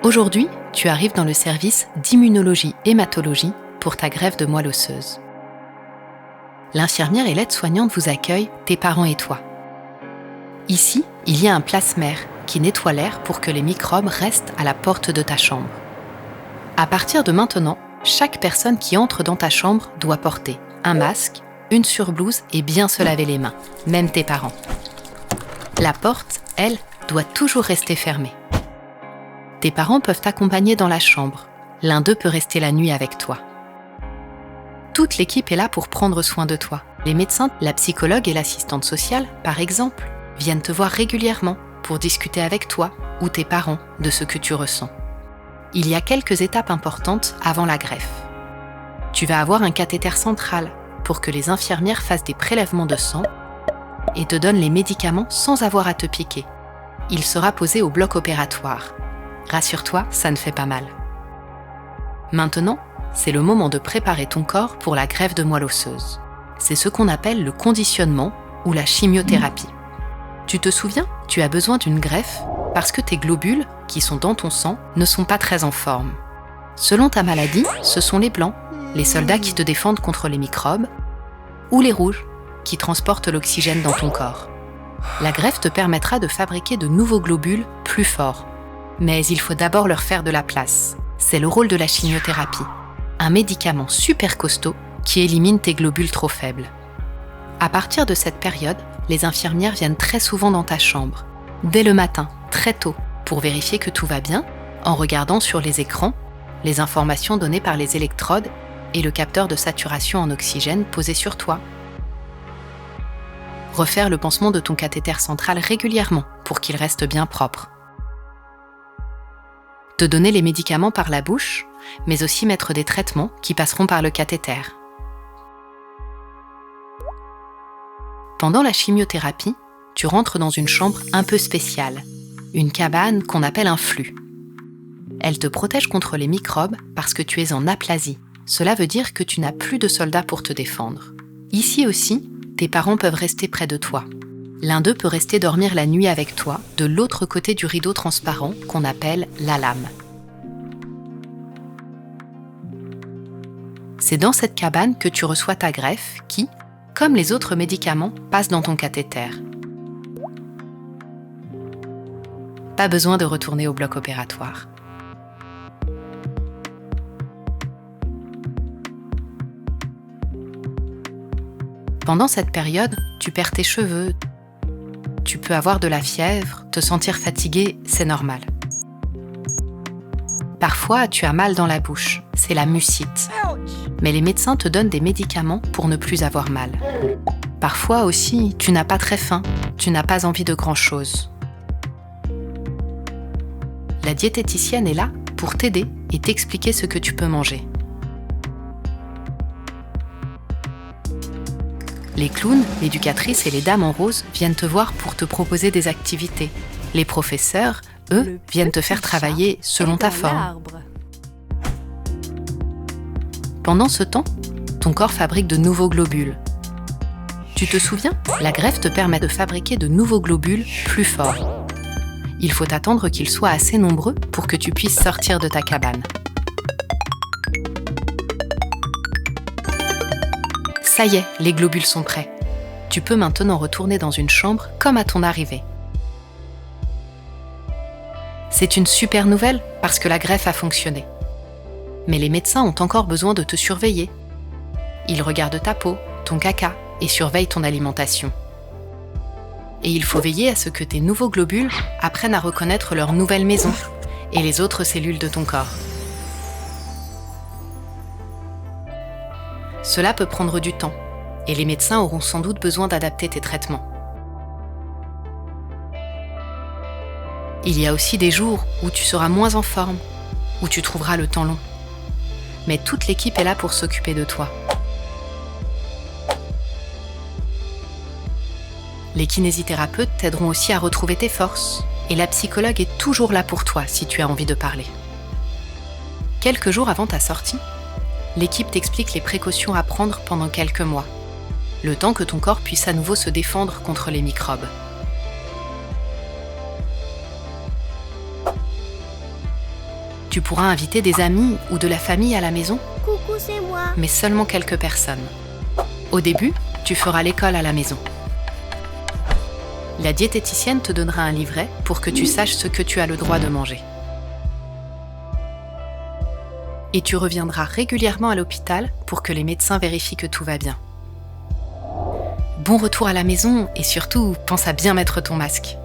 Aujourd'hui, tu arrives dans le service d'immunologie-hématologie pour ta greffe de moelle osseuse. L'infirmière et l'aide-soignante vous accueillent, tes parents et toi. Ici, il y a un plasmaire qui nettoie l'air pour que les microbes restent à la porte de ta chambre. À partir de maintenant, chaque personne qui entre dans ta chambre doit porter un masque, une surblouse et bien se laver les mains, même tes parents. La porte, elle, doit toujours rester fermée. Tes parents peuvent t'accompagner dans la chambre. L'un d'eux peut rester la nuit avec toi. Toute l'équipe est là pour prendre soin de toi. Les médecins, la psychologue et l'assistante sociale, par exemple, viennent te voir régulièrement pour discuter avec toi ou tes parents de ce que tu ressens. Il y a quelques étapes importantes avant la greffe. Tu vas avoir un cathéter central pour que les infirmières fassent des prélèvements de sang et te donnent les médicaments sans avoir à te piquer. Il sera posé au bloc opératoire. Rassure-toi, ça ne fait pas mal. Maintenant, c'est le moment de préparer ton corps pour la greffe de moelle osseuse. C'est ce qu'on appelle le conditionnement ou la chimiothérapie. Tu te souviens, tu as besoin d'une greffe parce que tes globules, qui sont dans ton sang, ne sont pas très en forme. Selon ta maladie, ce sont les blancs, les soldats qui te défendent contre les microbes, ou les rouges, qui transportent l'oxygène dans ton corps. La greffe te permettra de fabriquer de nouveaux globules plus forts. Mais il faut d'abord leur faire de la place. C'est le rôle de la chimiothérapie. Un médicament super costaud qui élimine tes globules trop faibles. À partir de cette période, les infirmières viennent très souvent dans ta chambre, dès le matin, très tôt, pour vérifier que tout va bien, en regardant sur les écrans les informations données par les électrodes et le capteur de saturation en oxygène posé sur toi. Refaire le pansement de ton cathéter central régulièrement pour qu'il reste bien propre. Te donner les médicaments par la bouche, mais aussi mettre des traitements qui passeront par le cathéter. Pendant la chimiothérapie, tu rentres dans une chambre un peu spéciale, une cabane qu'on appelle un flux. Elle te protège contre les microbes parce que tu es en aplasie. Cela veut dire que tu n'as plus de soldats pour te défendre. Ici aussi, tes parents peuvent rester près de toi. L'un d'eux peut rester dormir la nuit avec toi, de l'autre côté du rideau transparent qu'on appelle la lame. C'est dans cette cabane que tu reçois ta greffe qui, comme les autres médicaments, passe dans ton cathéter. Pas besoin de retourner au bloc opératoire. Pendant cette période, tu perds tes cheveux, tu peux avoir de la fièvre, te sentir fatigué, c'est normal. Parfois, tu as mal dans la bouche, c'est la mucite. Mais les médecins te donnent des médicaments pour ne plus avoir mal. Parfois aussi, tu n'as pas très faim, tu n'as pas envie de grand-chose. La diététicienne est là pour t'aider et t'expliquer ce que tu peux manger. Les clowns, l'éducatrice et les dames en rose viennent te voir pour te proposer des activités. Les professeurs, eux, viennent te faire travailler selon ta forme. Pendant ce temps, ton corps fabrique de nouveaux globules. Tu te souviens, la greffe te permet de fabriquer de nouveaux globules plus forts. Il faut attendre qu'ils soient assez nombreux pour que tu puisses sortir de ta cabane. Ça y est, les globules sont prêts. Tu peux maintenant retourner dans une chambre comme à ton arrivée. C'est une super nouvelle parce que la greffe a fonctionné. Mais les médecins ont encore besoin de te surveiller. Ils regardent ta peau, ton caca et surveillent ton alimentation. Et il faut veiller à ce que tes nouveaux globules apprennent à reconnaître leur nouvelle maison et les autres cellules de ton corps. Cela peut prendre du temps, et les médecins auront sans doute besoin d'adapter tes traitements. Il y a aussi des jours où tu seras moins en forme, où tu trouveras le temps long. Mais toute l'équipe est là pour s'occuper de toi. Les kinésithérapeutes t'aideront aussi à retrouver tes forces, et la psychologue est toujours là pour toi si tu as envie de parler. Quelques jours avant ta sortie, l'équipe t'explique les précautions à prendre pendant quelques mois, le temps que ton corps puisse à nouveau se défendre contre les microbes. Tu pourras inviter des amis ou de la famille à la maison, Coucou, c'est moi. mais seulement quelques personnes. Au début, tu feras l'école à la maison. La diététicienne te donnera un livret pour que tu saches ce que tu as le droit de manger. Et tu reviendras régulièrement à l'hôpital pour que les médecins vérifient que tout va bien. Bon retour à la maison et surtout, pense à bien mettre ton masque.